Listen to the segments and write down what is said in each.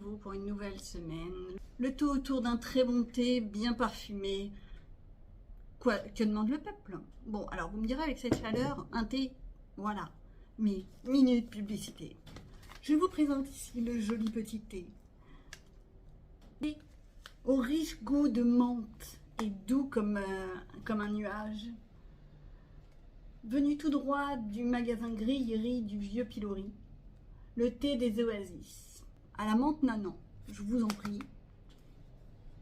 nouveau pour une nouvelle semaine. Le tout autour d'un très bon thé, bien parfumé. Quoi, que demande le peuple? Bon, alors vous me direz avec cette chaleur, un thé, voilà. Mais, minute publicité. Je vous présente ici le joli petit thé. Et au riche goût de menthe et doux comme un nuage. Venu tout droit du magasin Grillerie du Vieux Pilori. Le thé des oasis. À la menthe nanan, je vous en prie.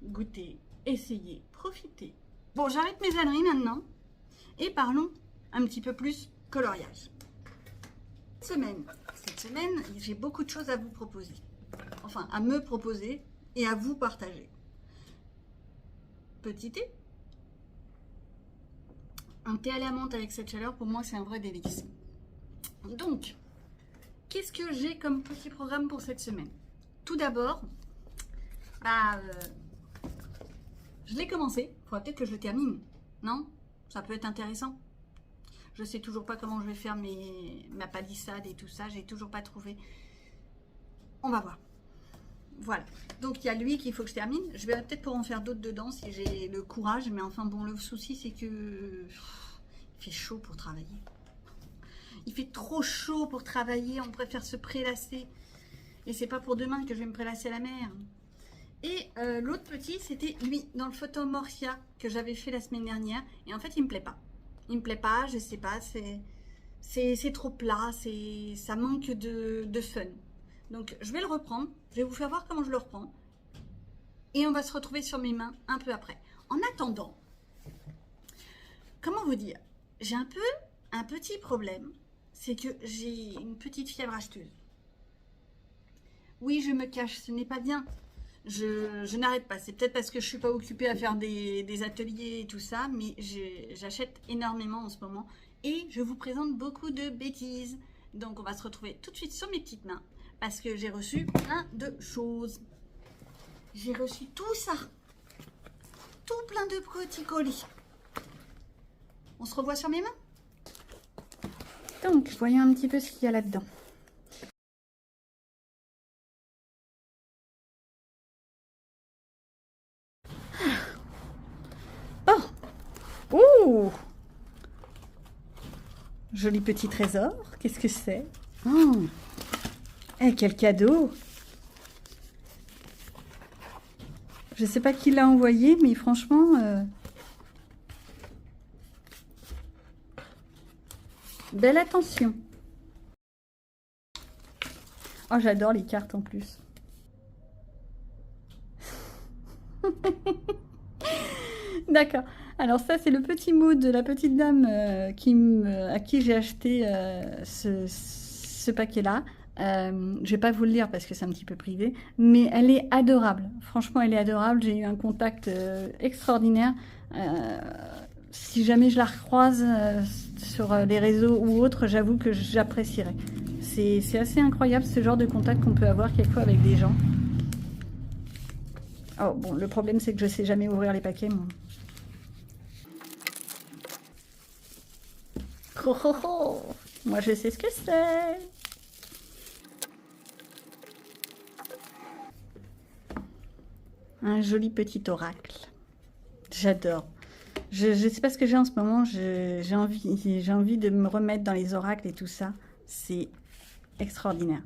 Goûtez, essayez, profitez. Bon, j'arrête mes âneries maintenant et parlons un petit peu plus coloriage. Cette semaine, j'ai beaucoup de choses à vous proposer. Enfin, à me proposer et à vous partager. Petit thé. Un thé à la menthe avec cette chaleur, pour moi, c'est un vrai délice. Donc, qu'est-ce que j'ai comme petit programme pour cette semaine? Tout d'abord, je l'ai commencé. Il faudra peut-être que je le termine. Non? Ça peut être intéressant. Je sais toujours pas comment je vais faire ma palissade et tout ça. J'ai toujours pas trouvé. On va voir. Voilà. Donc, il y a lui qu'il faut que je termine. Je verrai peut-être pour en faire d'autres dedans si j'ai le courage. Mais enfin, bon, le souci, c'est que il fait chaud pour travailler. Il fait trop chaud pour travailler. On préfère se prélasser. Et c'est pas pour demain que je vais me prélasser à la mer. Et l'autre petit, c'était lui, dans le Photomorphia que j'avais fait la semaine dernière. Et en fait, il me plaît pas. Il me plaît pas, je sais pas, c'est trop plat, ça manque de fun. Donc, je vais le reprendre. Je vais vous faire voir comment je le reprends. Et on va se retrouver sur mes mains un peu après. En attendant, comment vous dire? J'ai un petit problème. C'est que j'ai une petite fièvre acheteuse. Oui, je me cache, ce n'est pas bien. Je n'arrête pas. C'est peut-être parce que je ne suis pas occupée à faire des ateliers et tout ça, mais j'achète énormément en ce moment. Et je vous présente beaucoup de bêtises. Donc, on va se retrouver tout de suite sur mes petites mains parce que j'ai reçu plein de choses. J'ai reçu tout ça. Tout plein de petits colis. On se revoit sur mes mains? Donc, voyons un petit peu ce qu'il y a là-dedans. Oh! Ouh! Joli petit trésor. Qu'est-ce que c'est? Oh! Eh, quel cadeau! Je sais pas qui l'a envoyé, mais franchement... Belle attention. Oh, j'adore les cartes en plus. D'accord. Alors ça, c'est le petit mot de la petite dame à qui j'ai acheté ce paquet-là. Je vais pas vous le lire parce que c'est un petit peu privé, mais elle est adorable. Franchement, elle est adorable. J'ai eu un contact extraordinaire. Si jamais je la recroise sur les réseaux ou autres, j'avoue que j'apprécierais. C'est assez incroyable ce genre de contact qu'on peut avoir quelquefois avec des gens. Oh, bon, le problème c'est que je sais jamais ouvrir les paquets, moi. Oh, oh, oh. Moi je sais ce que c'est. Un joli petit oracle. J'adore. Je sais pas ce que j'ai en ce moment. J'ai envie de me remettre dans les oracles et tout ça. C'est extraordinaire.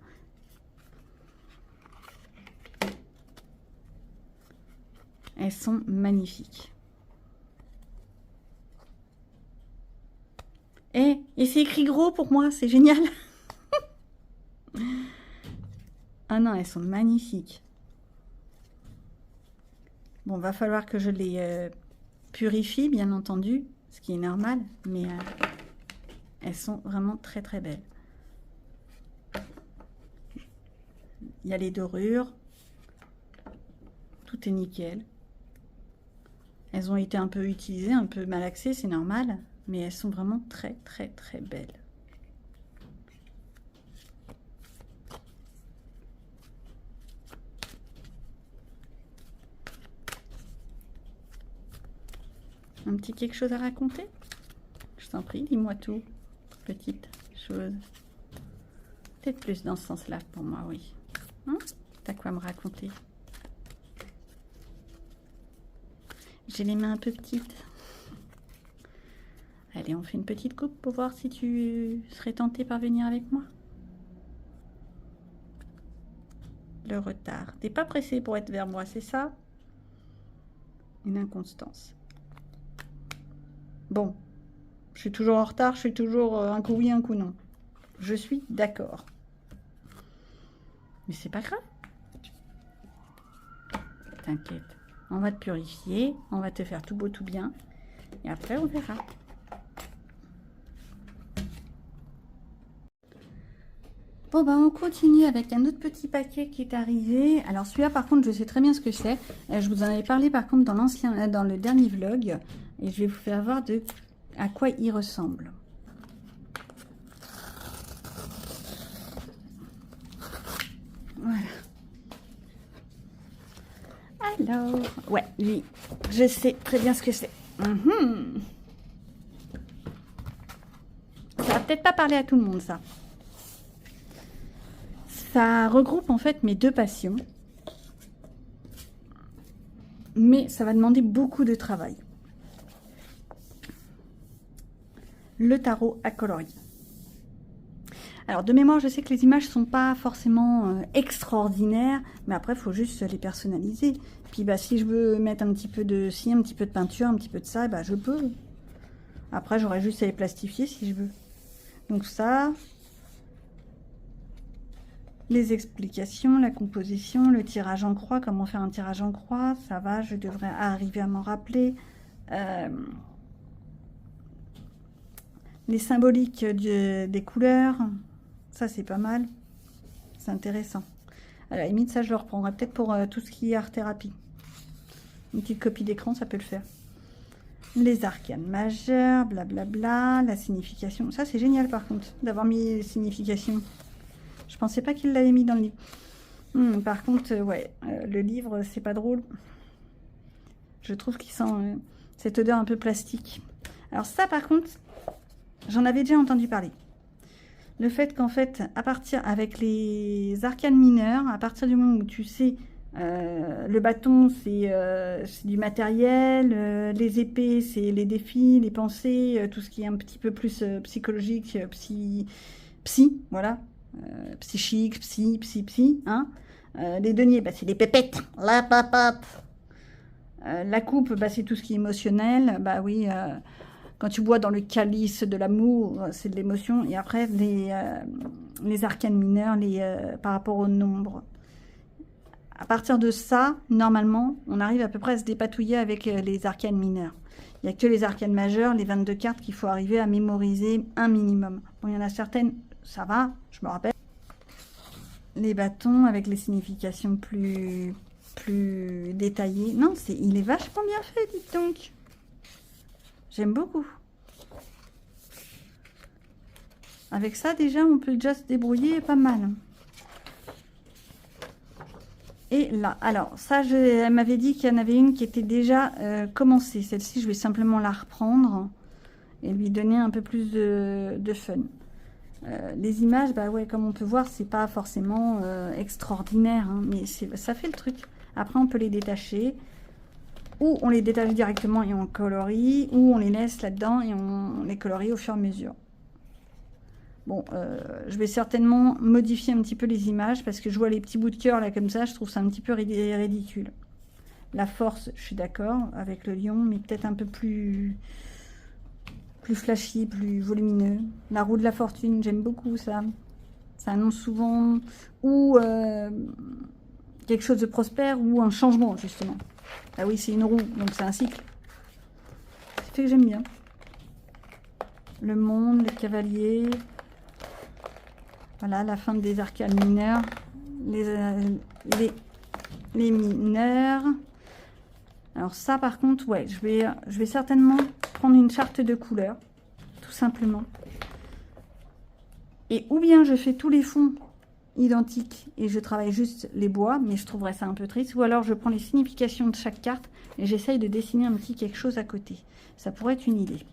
Elles sont magnifiques. Et c'est écrit gros pour moi, c'est génial. Ah non, elles sont magnifiques. Bon, va falloir que je les purifie, bien entendu, ce qui est normal, mais elles sont vraiment très très belles. Il y a les dorures. Tout est nickel. Elles ont été un peu utilisées, un peu malaxées, c'est normal, mais elles sont vraiment très très très belles. Un petit quelque chose à raconter? Je t'en prie, dis-moi tout. Petite chose. Peut-être plus dans ce sens-là pour moi, oui. Hein? T'as quoi me raconter? J'ai les mains un peu petites. Allez, on fait une petite coupe pour voir si tu serais tenté par venir avec moi. Le retard. T'es pas pressé pour être vers moi, c'est ça? Une inconstance. Bon. Je suis toujours en retard, je suis toujours un coup oui, un coup non. Je suis d'accord. Mais c'est pas grave. T'inquiète. On va te purifier, on va te faire tout beau, tout bien. Et après, on verra. Bon, bah, on continue avec un autre petit paquet qui est arrivé. Alors, celui-là, par contre, je sais très bien ce que c'est. Je vous en avais parlé, par contre, dans le dernier vlog. Et je vais vous faire voir à quoi il ressemble. Voilà. Alors, ouais, lui, je sais très bien ce que c'est. Ça va peut-être pas parler à tout le monde, ça. Ça regroupe en fait mes deux passions. Mais ça va demander beaucoup de travail. Le tarot à coloris. Alors, de mémoire, je sais que les images ne sont pas forcément extraordinaires, mais après, il faut juste les personnaliser. Puis, bah, si je veux mettre un petit peu de ci, un petit peu de peinture, un petit peu de ça, bah, je peux. Après, j'aurais juste à les plastifier si je veux. Donc ça, les explications, la composition, le tirage en croix, comment faire un tirage en croix, ça va, je devrais arriver à m'en rappeler. Les symboliques des couleurs, ça c'est pas mal, c'est intéressant. À la limite, ça je le reprendrai peut-être pour tout ce qui est art-thérapie. Une petite copie d'écran, ça peut le faire. Les arcanes majeures, blablabla, la signification. Ça c'est génial par contre, d'avoir mis les significations. Je pensais pas qu'il l'avait mis dans le livre. Par contre, ouais, le livre, c'est pas drôle. Je trouve qu'il sent cette odeur un peu plastique. Alors ça, par contre, j'en avais déjà entendu parler. Le fait qu'en fait, à partir avec les arcanes mineurs, à partir du moment où tu sais, le bâton, c'est du matériel, les épées, c'est les défis, les pensées, tout ce qui est un petit peu plus psychologique, psy, voilà. Psychique, psy, hein. Les deniers, bah, c'est les pépettes, la papate. La coupe, bah, c'est tout ce qui est émotionnel, bah oui, quand tu bois dans le calice de l'amour, c'est de l'émotion. Et après, les arcanes mineurs, par rapport au nombre. À partir de ça, normalement, on arrive à peu près à se dépatouiller avec les arcanes mineurs. Il n'y a que les arcanes majeures, les 22 cartes, qu'il faut arriver à mémoriser un minimum. Bon, il y en a certaines, ça va, je me rappelle. Les bâtons avec les significations plus détaillées. Non, il est vachement bien fait, dites donc. J'aime beaucoup. Avec ça, déjà, on peut déjà se débrouiller pas mal. Et là, alors, ça, elle m'avait dit qu'il y en avait une qui était déjà commencée. Celle-ci, je vais simplement la reprendre et lui donner un peu plus de fun. Les images, bah ouais, comme on peut voir, c'est pas forcément extraordinaire, hein, mais ça fait le truc. Après, on peut les détacher, ou on les détache directement et on colorie, ou on les laisse là-dedans et on les colorie au fur et à mesure. Bon, je vais certainement modifier un petit peu les images, parce que je vois les petits bouts de cœur là comme ça, je trouve ça un petit peu ridicule. La force, je suis d'accord avec le lion, mais peut-être un peu plus flashy, plus volumineux. La roue de la fortune, j'aime beaucoup ça. Ça annonce souvent ou quelque chose de prospère ou un changement, justement. Ah oui, c'est une roue, donc c'est un cycle. Ça fait que j'aime bien. Le monde, les cavaliers. Voilà, la fin des arcanes mineurs. Les mineurs. Alors ça, par contre, ouais, je vais certainement prendre une charte de couleurs, tout simplement. Et ou bien je fais tous les fonds identiques et je travaille juste les bois, mais je trouverais ça un peu triste. Ou alors je prends les significations de chaque carte et j'essaye de dessiner un petit quelque chose à côté. Ça pourrait être une idée.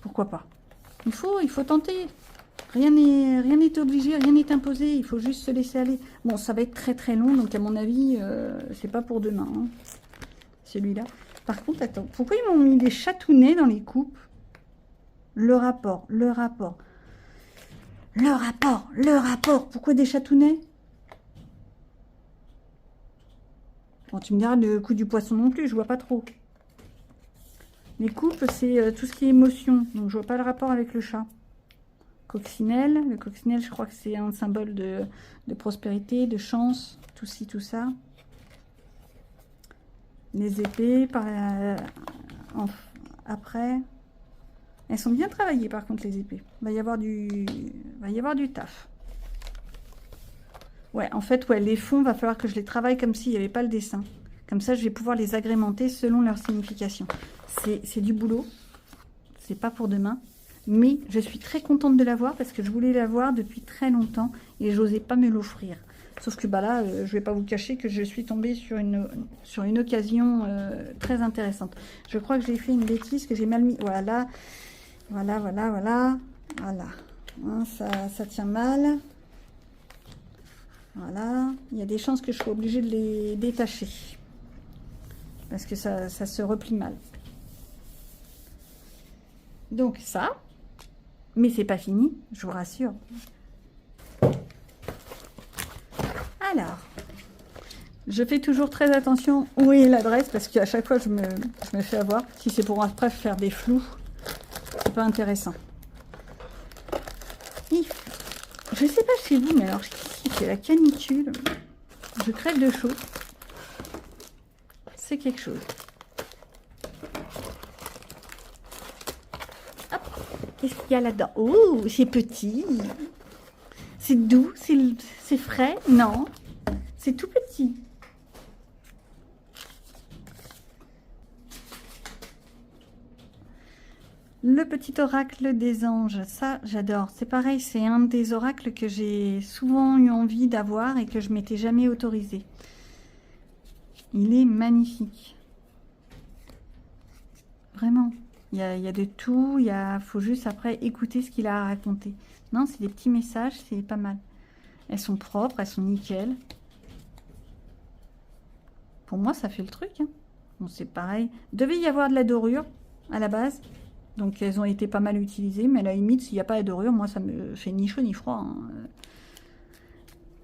Pourquoi pas? Il faut tenter. Rien n'est obligé, rien n'est imposé, il faut juste se laisser aller. Bon, ça va être très très long, donc à mon avis, c'est pas pour demain, hein, celui-là. Par contre, attends, pourquoi ils m'ont mis des chatounets dans les coupes? Le rapport, le rapport. Le rapport, le rapport. Pourquoi des chatounets? Bon, tu me diras, le coup du poisson non plus, je vois pas trop. Les coupes, c'est tout ce qui est émotion, donc je vois pas le rapport avec le chat. Coccinelle, le coccinelle, je crois que c'est un symbole de prospérité, de chance, tout ci, tout ça. Les épées, après. Elles sont bien travaillées, par contre, les épées. Il va y avoir du taf. Ouais, en fait, ouais, les fonds, va falloir que je les travaille comme s'il n'y avait pas le dessin. Comme ça, je vais pouvoir les agrémenter selon leur signification. C'est du boulot. C'est pas pour demain. Mais je suis très contente de l'avoir parce que je voulais l'avoir depuis très longtemps et j'osais pas me l'offrir. Sauf que bah là, je vais pas vous cacher que je suis tombée sur une occasion très intéressante. Je crois que j'ai fait une bêtise, que j'ai mal mis. Voilà, voilà. Hein, ça tient mal. Voilà. Il y a des chances que je sois obligée de les détacher. Parce que ça se replie mal. Donc ça... Mais c'est pas fini, je vous rassure. Alors, je fais toujours très attention où est l'adresse parce qu'à chaque fois je me fais avoir. Si c'est pour après faire des flous, c'est pas intéressant. Je sais pas chez vous, mais alors ici c'est la canicule. Je crève de chaud. C'est quelque chose. Qu'est-ce qu'il y a là-dedans? Oh, c'est petit. C'est doux, c'est frais. Non, c'est tout petit. Le petit oracle des anges, ça j'adore. C'est pareil, c'est un des oracles que j'ai souvent eu envie d'avoir et que je m'étais jamais autorisé. Il est magnifique. Vraiment. Il y a de tout, faut juste après écouter ce qu'il a à raconter. Non, c'est des petits messages, c'est pas mal. Elles sont propres, elles sont nickel. Pour moi, ça fait le truc. Hein. Bon, c'est pareil. Devait y avoir de la dorure à la base. Donc, elles ont été pas mal utilisées. Mais à la limite, s'il n'y a pas de dorure, moi, ça me fait ni chaud ni froid. Hein.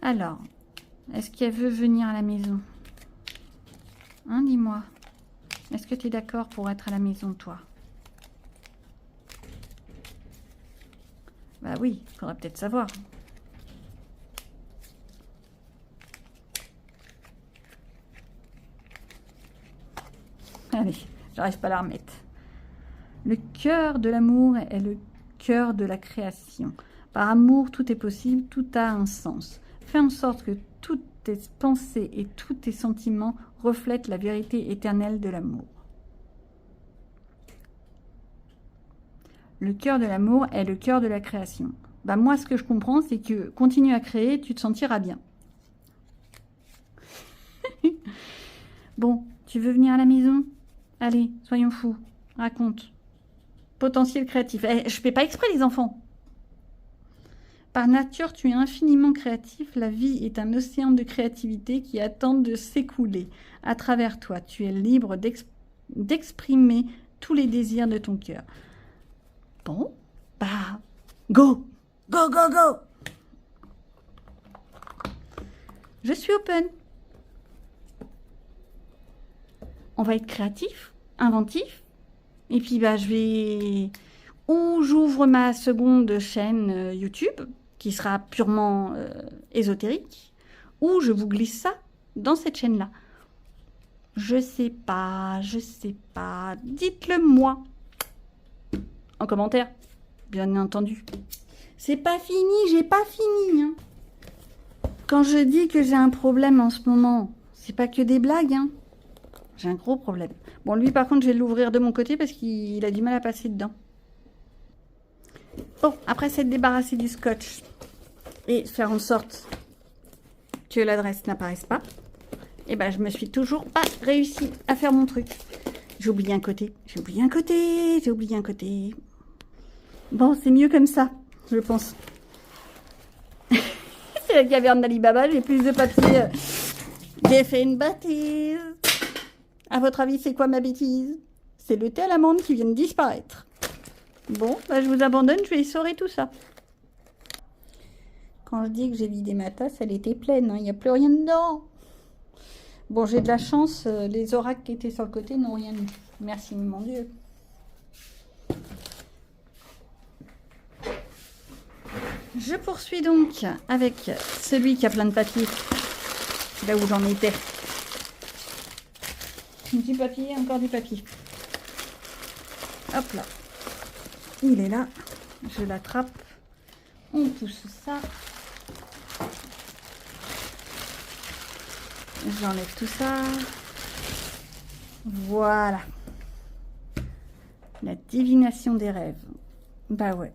Alors, est-ce qu'elle veut venir à la maison? Hein, dis-moi. Est-ce que tu es d'accord pour être à la maison, toi? Bah oui, il faudrait peut-être savoir. Allez, j'arrive pas à la remettre. Le cœur de l'amour est le cœur de la création. Par amour, tout est possible, tout a un sens. Fais en sorte que toutes tes pensées et tous tes sentiments reflètent la vérité éternelle de l'amour. Le cœur de l'amour est le cœur de la création. Bah moi, ce que je comprends, c'est que continue à créer, tu te sentiras bien. Bon, tu veux venir à la maison? Allez, soyons fous. Raconte. Potentiel créatif. Je fais pas exprès, les enfants. Par nature, tu es infiniment créatif. La vie est un océan de créativité qui attend de s'écouler. À travers toi, tu es libre d'exprimer tous les désirs de ton cœur. Bon, bah, go! Go, go, go! Je suis open. On va être créatif, inventif. Et puis, bah, je vais... Ou j'ouvre ma seconde chaîne YouTube, qui sera purement ésotérique. Ou je vous glisse ça dans cette chaîne-là. Je sais pas. Dites-le moi. En commentaire, bien entendu. C'est pas fini, j'ai pas fini. Hein. Quand je dis que j'ai un problème en ce moment, c'est pas que des blagues. Hein. J'ai un gros problème. Bon, lui, par contre, je vais l'ouvrir de mon côté parce qu'il a du mal à passer dedans. Bon, après s'être débarrassé du scotch et faire en sorte que l'adresse n'apparaisse pas, et ben, je me suis toujours pas réussi à faire mon truc. J'ai oublié un côté. Bon, c'est mieux comme ça, je pense. c'est la caverne d'Alibaba, j'ai plus de papier. J'ai fait une bêtise. À votre avis, c'est quoi ma bêtise? C'est le thé à l'amande qui vient de disparaître. Bon, bah, je vous abandonne, je vais essorer tout ça. Quand je dis que j'ai vidé ma tasse, elle était pleine, hein, il n'y a plus rien dedans. Bon, j'ai de la chance, les oracles qui étaient sur le côté n'ont rien eu. Merci, mon Dieu. Je poursuis donc avec celui qui a plein de papier. Là où j'en étais. Du papier, encore du papier. Hop là. Il est là. Je l'attrape. On pousse ça. J'enlève tout ça. Voilà. La divination des rêves. Bah ouais.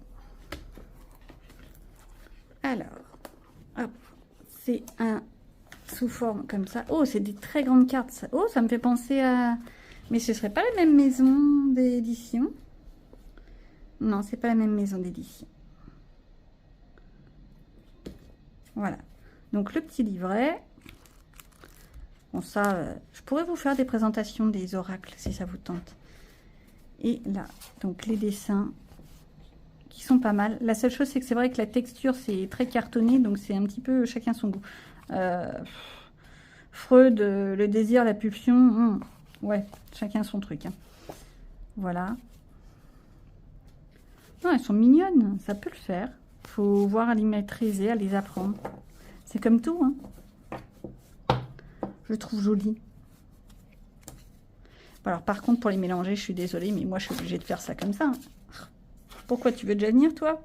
Alors, hop, c'est un sous forme comme ça. Oh, c'est des très grandes cartes. Ça. Oh, ça me fait penser à... Mais ce serait pas la même maison d'édition? Non, c'est pas la même maison d'édition. Voilà. Donc, le petit livret. Bon, ça, je pourrais vous faire des présentations des oracles, si ça vous tente. Et là, donc, les dessins qui sont pas mal. La seule chose, c'est que c'est vrai que la texture, c'est très cartonné, donc c'est un petit peu chacun son goût. Freud, le désir, la pulsion, ouais, chacun son truc. Hein. Voilà. Non, elles sont mignonnes, ça peut le faire. Faut voir à les maîtriser, à les apprendre. C'est comme tout, hein. Je le trouve joli. Alors, par contre, pour les mélanger, je suis désolée, mais moi, je suis obligée de faire ça comme ça. Hein. Pourquoi tu veux déjà venir, toi?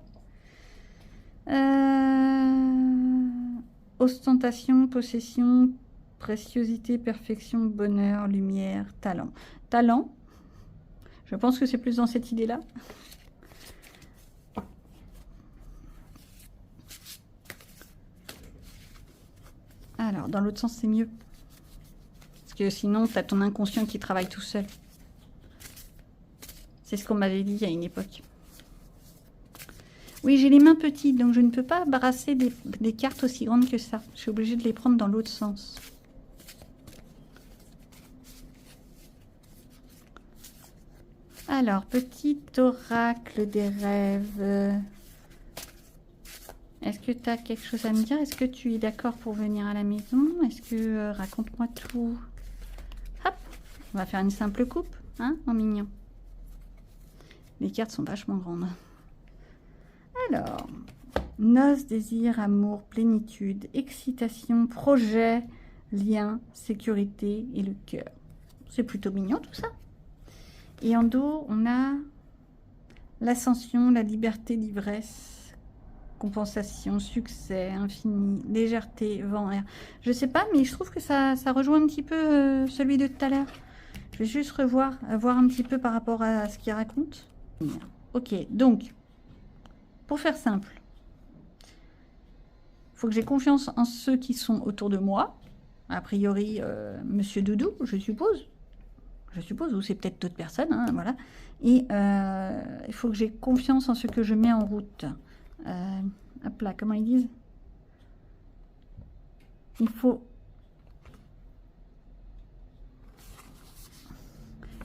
Ostentation, possession, préciosité, perfection, bonheur, lumière, talent. Talent, je pense que c'est plus dans cette idée-là. Alors, dans l'autre sens, c'est mieux. Parce que sinon, tu as ton inconscient qui travaille tout seul. C'est ce qu'on m'avait dit il y a une époque. Oui, j'ai les mains petites, donc je ne peux pas brasser des cartes aussi grandes que ça. Je suis obligée de les prendre dans l'autre sens. Alors, petit oracle des rêves. Est-ce que tu as quelque chose à me dire? Est-ce que tu es d'accord pour venir à la maison? Est-ce que... raconte-moi tout. Hop, on va faire une simple coupe, hein, en mignon. Les cartes sont vachement grandes. Alors, noces, désir, amour, plénitude, excitation, projet, lien, sécurité et le cœur. C'est plutôt mignon tout ça. Et en dos, on a l'ascension, la liberté, l'ivresse, compensation, succès, infini, légèreté, vent, air. Je sais pas, mais je trouve que ça rejoint un petit peu celui de tout à l'heure. Je vais juste voir un petit peu par rapport à ce qu'il raconte. Ok, donc... Pour faire simple, il faut que j'ai confiance en ceux qui sont autour de moi. A priori, Monsieur Doudou, je suppose. Ou c'est peut-être d'autres personnes, hein, voilà. Et il faut que j'ai confiance en ce que je mets en route. Hop là, comment ils disent? Il faut...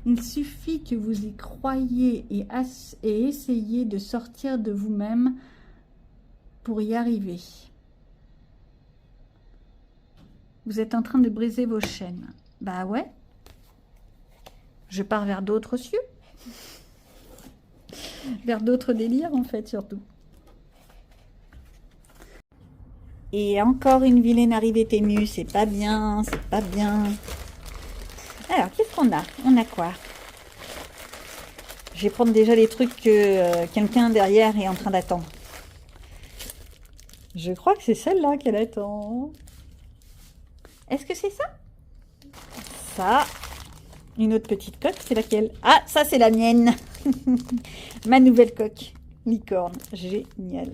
Il suffit que vous y croyiez et essayez de sortir de vous-même pour y arriver. Vous êtes en train de briser vos chaînes. Bah ouais. Je pars vers d'autres cieux. Vers d'autres délires, en fait, surtout. Et encore une vilaine arrivée témue. C'est pas bien, c'est pas bien. Alors, qu'est-ce qu'on a? On a quoi? Je vais prendre déjà les trucs que quelqu'un derrière est en train d'attendre. Je crois que c'est celle-là qu'elle attend. Est-ce que c'est ça? Ça. Une autre petite coque, c'est laquelle? Ah, ça c'est la mienne. Ma nouvelle coque. Licorne. Génial.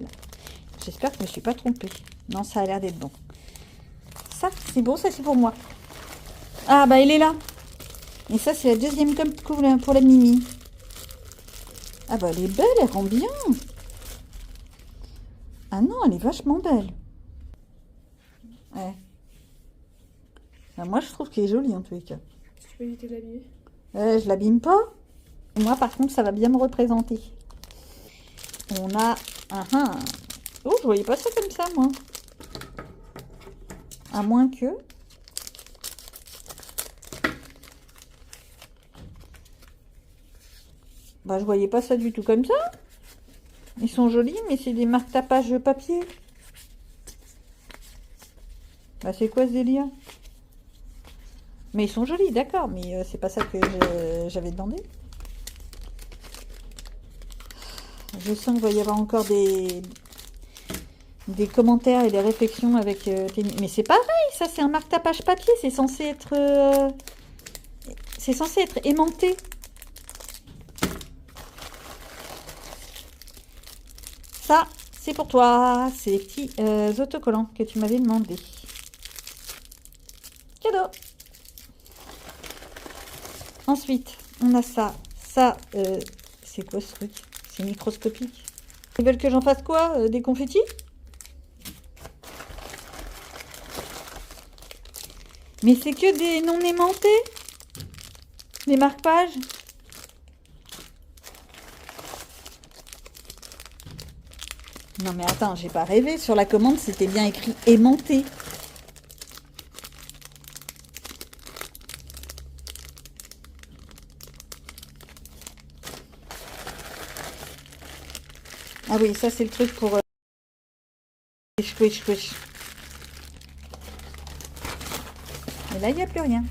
J'espère que je ne me suis pas trompée. Non, ça a l'air d'être bon. Ça, c'est bon, ça c'est pour moi. Ah, bah elle est là. Et ça, c'est la deuxième coque pour la Mimi. Ah bah elle est belle, elle rend bien. Ah non, elle est vachement belle. Ouais. Moi, je trouve qu'il est joli en tous les cas. Tu peux éviter de l'habiller. Je l'abîme pas. Moi, par contre, ça va bien me représenter. On a... Oh, je voyais pas ça comme ça, moi. À moins que... Bah, je voyais pas ça du tout comme ça. Ils sont jolis, mais c'est des marque-tapage papier. Bah, c'est quoi ce délire? Mais ils sont jolis, d'accord, mais c'est pas ça que j'avais demandé. Je sens qu'il va y avoir encore des commentaires et des réflexions avec tes... Mais c'est pareil, ça c'est un marque-tapage papier, c'est censé être aimanté. Ça, c'est pour toi, c'est les petits autocollants que tu m'avais demandé. Cadeau. Ensuite, on a ça. Ça, c'est quoi ce truc? C'est microscopique. Ils veulent que j'en fasse quoi? Des confettis? Mais c'est que des non aimantés? Des marque-pages? Non mais attends, j'ai pas rêvé. Sur la commande, c'était bien écrit aimanté. Ah oui, ça c'est le truc pour... Squish. Et là, il n'y a plus rien.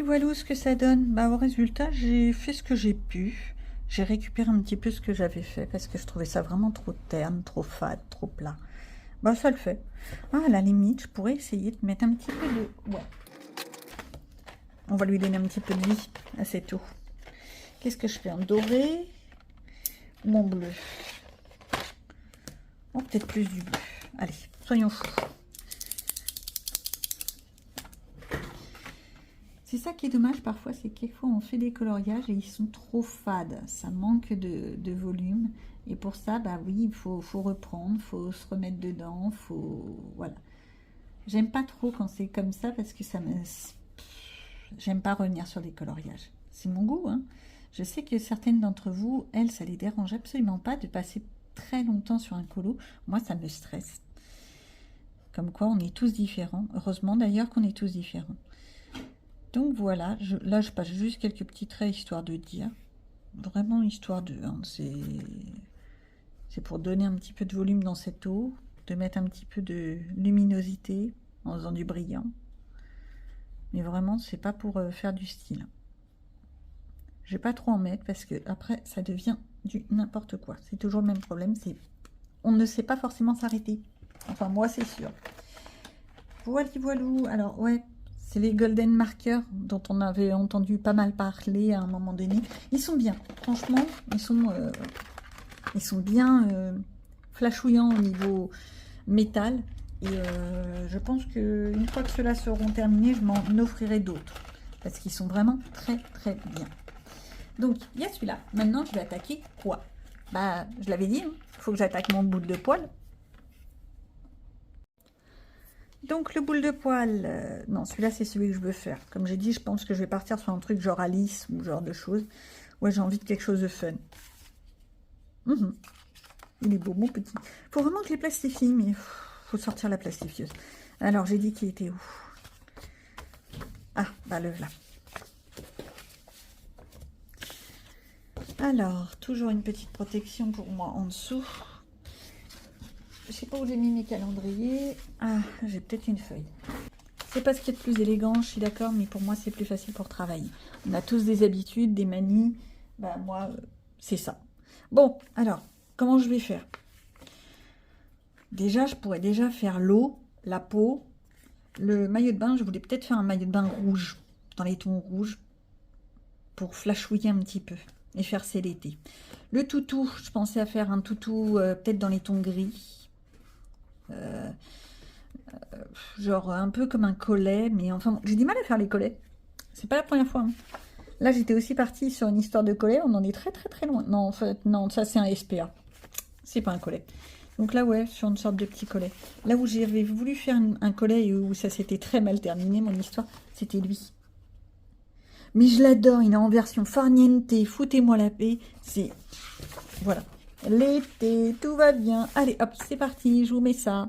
Voilà ce que ça donne. Bah, au résultat, j'ai fait ce que j'ai pu. J'ai récupéré un petit peu ce que j'avais fait parce que je trouvais ça vraiment trop terne, trop fade, trop plat. Bah, ça le fait. Ah, à la limite, je pourrais essayer de mettre un petit peu de... Ouais. On va lui donner un petit peu de vie à cette eau. Qu'est-ce que je fais? En doré ou en bleu? Oh, peut-être plus du bleu. Allez, soyons fous. C'est ça qui est dommage parfois, c'est que quelquefois on fait des coloriages et ils sont trop fades. Ça manque de volume. Et pour ça, bah oui, il faut reprendre, il faut se remettre dedans, voilà. J'aime pas trop quand c'est comme ça parce que ça me... J'aime pas revenir sur les coloriages. C'est mon goût, hein. Je sais que certaines d'entre vous, elles, ça les dérange absolument pas de passer très longtemps sur un colo. Moi, ça me stresse. Comme quoi, on est tous différents. Heureusement d'ailleurs qu'on est tous différents. Donc voilà, là je passe juste quelques petits traits histoire de dire. Vraiment histoire de... Hein, c'est pour donner un petit peu de volume dans cette eau, de mettre un petit peu de luminosité en faisant du brillant. Mais vraiment, c'est pas pour faire du style. Je vais pas trop en mettre parce que après ça devient du n'importe quoi. C'est toujours le même problème, c'est on ne sait pas forcément s'arrêter. Enfin moi c'est sûr. Voilou. Alors ouais. C'est les golden markers dont on avait entendu pas mal parler à un moment donné. Ils sont bien, franchement, ils sont bien flashouillants au niveau métal. Et je pense qu'une fois que ceux-là seront terminés, je m'en offrirai d'autres. Parce qu'ils sont vraiment très très bien. Donc, il y a celui-là. Maintenant, je vais attaquer quoi? Bah, je l'avais dit, il faut que j'attaque mon boule de poil. Donc le boule de poil, non celui-là c'est celui que je veux faire. Comme j'ai dit, je pense que je vais partir sur un truc genre Alice ou genre de choses. Ouais, j'ai envie de quelque chose de fun. Il est beau mon petit. Faut vraiment que je les plastifie, mais faut sortir la plastifieuse. Alors j'ai dit qu'il était où? Ah, bah le là. Alors, toujours une petite protection pour moi en dessous. Je sais pas où j'ai mis mes calendriers. Ah, j'ai peut-être une feuille. C'est pas ce qui est le plus élégant, je suis d'accord, mais pour moi, c'est plus facile pour travailler. On a tous des habitudes, des manies. Bah, moi, c'est ça. Bon, alors, comment je vais faire? Déjà, je pourrais déjà faire l'eau, la peau, le maillot de bain. Je voulais peut-être faire un maillot de bain rouge, dans les tons rouges. pour flashouiller un petit peu et faire c'est l'été. Le toutou, je pensais à faire un toutou peut-être dans les tons gris. Genre un peu comme un collet, mais enfin, j'ai du mal à faire les collets. C'est pas la première fois. Hein. Là, j'étais aussi partie sur une histoire de collet. On en est très très très loin. Non, en fait, non, ça c'est un SPA. C'est pas un collet. Donc là, ouais, sur une sorte de petit collet. Là où j'avais voulu faire un collet et où ça s'était très mal terminé, mon histoire, c'était lui. Mais je l'adore, il est en version farniente, foutez-moi la paix. C'est... Voilà. L'été, tout va bien. Allez, hop, c'est parti, je vous mets ça.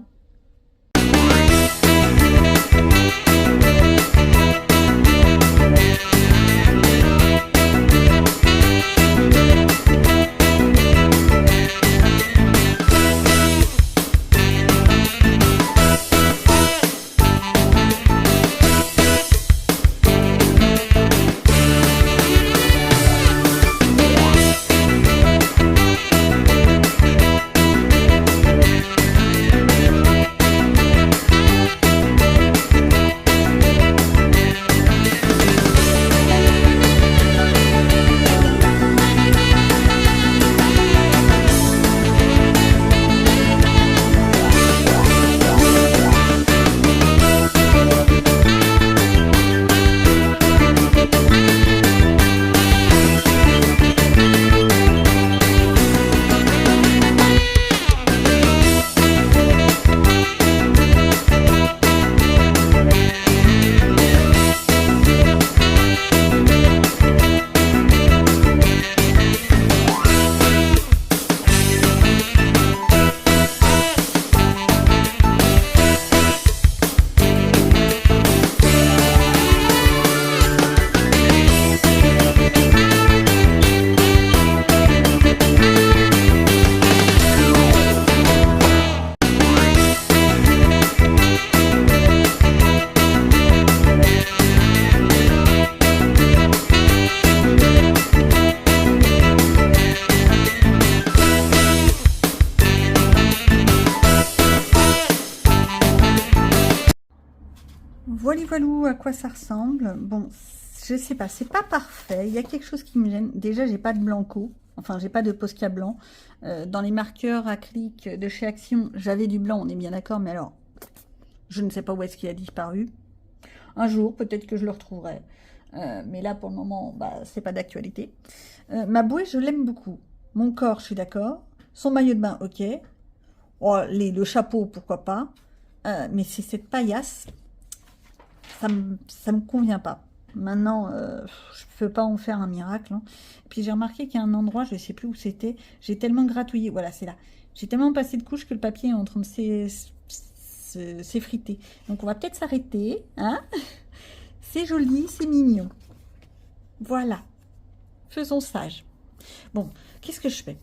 Voilà à quoi ça ressemble. Bon, je sais pas, c'est pas parfait. Il y a quelque chose qui me gêne. Déjà, j'ai pas de blanco. Enfin, j'ai pas de Posca blanc. Dans les marqueurs acryliques de chez Action, j'avais du blanc, on est bien d'accord. Mais alors, je ne sais pas où est-ce qu'il a disparu. Un jour, peut-être que je le retrouverai. Mais là, pour le moment, bah, c'est pas d'actualité. Ma bouée, je l'aime beaucoup. Mon corps, je suis d'accord. Son maillot de bain, ok. Oh, le chapeau, pourquoi pas. Mais c'est cette paillasse. Ça me convient pas. Maintenant, je peux pas en faire un miracle. Hein. Puis j'ai remarqué qu'il y a un endroit, je sais plus où c'était, j'ai tellement gratouillé, voilà, c'est là. J'ai tellement passé de couches que le papier est en train de s'effriter. Donc on va peut-être s'arrêter. Hein. C'est joli, c'est mignon. Voilà. Faisons sage. Bon, qu'est-ce que je fais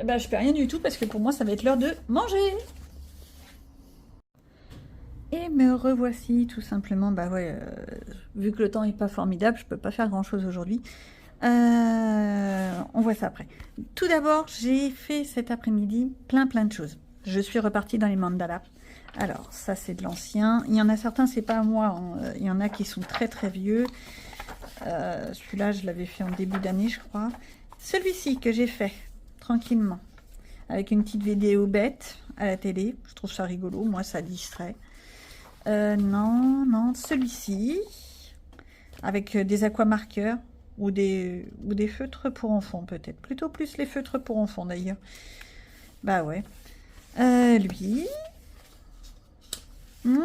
ben, je fais rien du tout parce que pour moi, ça va être l'heure de manger. Et me revoici tout simplement, bah ouais, vu que le temps n'est pas formidable, je peux pas faire grand chose aujourd'hui. On voit ça après. Tout d'abord, j'ai fait cet après-midi plein de choses. Je suis repartie dans les mandalas. Alors, ça c'est de l'ancien. Il y en a certains, c'est pas à moi. Hein. Il y en a qui sont très vieux. Celui-là, je l'avais fait en début d'année, je crois. Celui-ci que j'ai fait tranquillement, avec une petite vidéo bête à la télé. Je trouve ça rigolo. Moi, ça distrait. Non, celui-ci, avec des aquamarqueurs ou des feutres pour enfants, peut-être. Plutôt plus les feutres pour enfants, d'ailleurs. Bah ouais. Lui.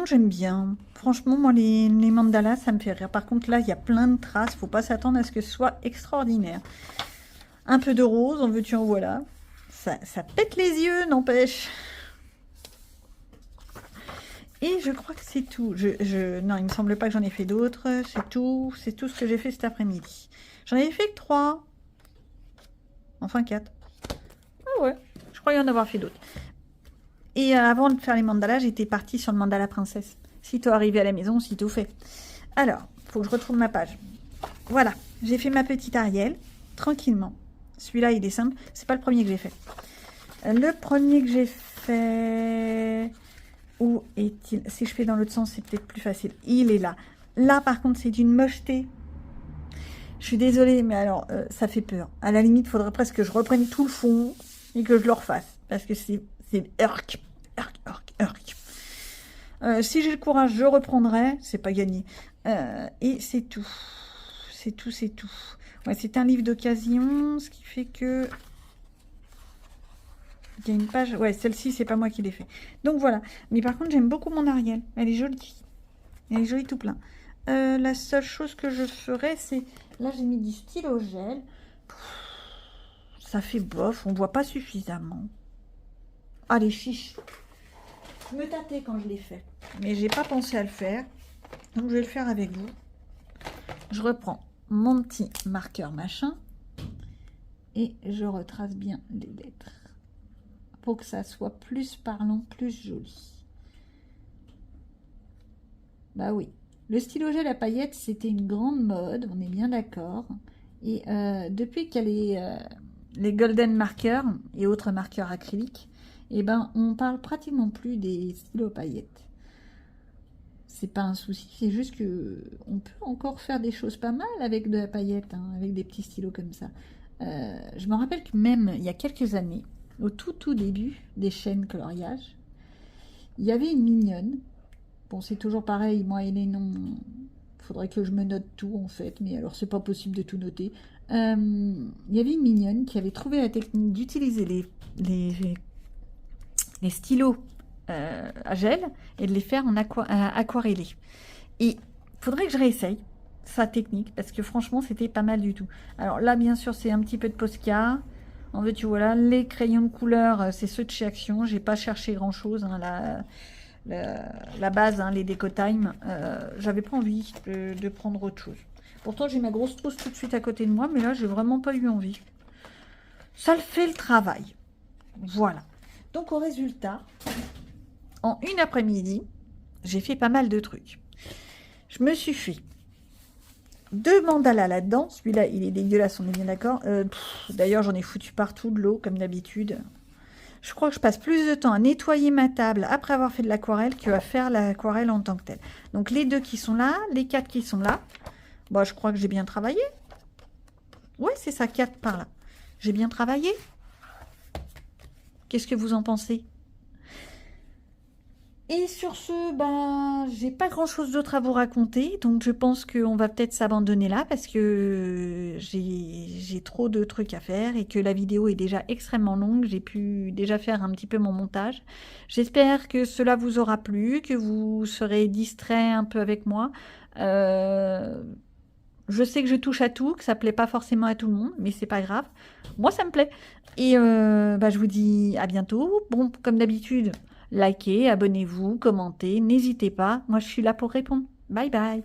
J'aime bien. Franchement, moi, les mandalas, ça me fait rire. Par contre, là, il y a plein de traces. Faut pas s'attendre à ce que ce soit extraordinaire. Un peu de rose, en veux-tu, en voilà. Ça pète les yeux, n'empêche. Et je crois que c'est tout. Non, il me semble pas que j'en ai fait d'autres. C'est tout ce que j'ai fait cet après-midi. J'en avais fait que 3. Enfin 4. Ah ouais, je crois y en avoir fait d'autres. Et avant de faire les mandalas, j'étais partie sur le mandala princesse. Sitôt arrivé à la maison, sitôt fait. Alors, faut que je retrouve ma page. Voilà, j'ai fait ma petite Ariel, tranquillement. Celui-là, il est simple. C'est pas le premier que j'ai fait. Le premier que j'ai fait... Où est-il? Si je fais dans l'autre sens, c'est peut-être plus facile. Il est là. Là, par contre, c'est d'une mocheté. Je suis désolée, mais alors, ça fait peur. À la limite, il faudrait presque que je reprenne tout le fond et que je le refasse. Parce que c'est urk. Si j'ai le courage, je reprendrai. C'est pas gagné. Et c'est tout. C'est tout. Ouais, c'est un livre d'occasion, ce qui fait que... Il y a une page... Ouais, celle-ci, c'est pas moi qui l'ai fait. Donc voilà. Mais par contre, j'aime beaucoup mon Ariel. Elle est jolie. Elle est jolie tout plein. La seule chose que je ferais, c'est... Là, j'ai mis du stylo gel. Ça fait bof, on voit pas suffisamment. Allez, chiche. Je me tâtais quand je l'ai fait. Mais j'ai pas pensé à le faire. Donc, je vais le faire avec vous. Je reprends mon petit marqueur machin. Et je retrace bien les lettres. Pour que ça soit plus parlant, plus joli. Bah oui. Le stylo gel à paillettes, c'était une grande mode, on est bien d'accord. Et depuis qu'il y a les golden markers et autres marqueurs acryliques, eh ben, on parle pratiquement plus des stylos paillettes. C'est pas un souci, c'est juste que on peut encore faire des choses pas mal avec de la paillette, hein, avec des petits stylos comme ça. Je me rappelle que même il y a quelques années, au tout début des chaînes coloriage, il y avait une mignonne. Bon, c'est toujours pareil, moi et les noms, il faudrait que je me note tout en fait, mais alors c'est pas possible de tout noter. Il y avait une mignonne qui avait trouvé la technique d'utiliser les stylos à gel et de les faire en aquarellé. Et il faudrait que je réessaye sa technique, parce que franchement, c'était pas mal du tout. Alors là, bien sûr, c'est un petit peu de Posca. En veux-tu, voilà, les crayons de couleur, c'est ceux de chez Action. J'ai pas cherché grand-chose, hein, la base, hein, les Déco Time, j'avais pas envie de prendre autre chose. Pourtant, j'ai ma grosse trousse tout de suite à côté de moi, mais là, j'ai vraiment pas eu envie. Ça le fait le travail. Voilà. Donc, au résultat, en une après-midi, j'ai fait pas mal de trucs. Je me suis fait 2 mandalas là-dedans. Celui-là, il est dégueulasse, on est bien d'accord. D'ailleurs, j'en ai foutu partout de l'eau, comme d'habitude. Je crois que je passe plus de temps à nettoyer ma table après avoir fait de l'aquarelle qu'à faire l'aquarelle en tant que telle. Donc les 2 qui sont là, les 4 qui sont là. Bon, je crois que j'ai bien travaillé. Ouais, c'est ça, 4 par là. J'ai bien travaillé. Qu'est-ce que vous en pensez? Et sur ce, ben, j'ai pas grand-chose d'autre à vous raconter. Donc je pense qu'on va peut-être s'abandonner là parce que j'ai trop de trucs à faire et que la vidéo est déjà extrêmement longue. J'ai pu déjà faire un petit peu mon montage. J'espère que cela vous aura plu, que vous serez distrait un peu avec moi. Je sais que je touche à tout, que ça plaît pas forcément à tout le monde, mais c'est pas grave. Moi, ça me plaît. Et bah, je vous dis à bientôt. Bon, comme d'habitude, likez, abonnez-vous, commentez, n'hésitez pas. Moi, je suis là pour répondre. Bye bye.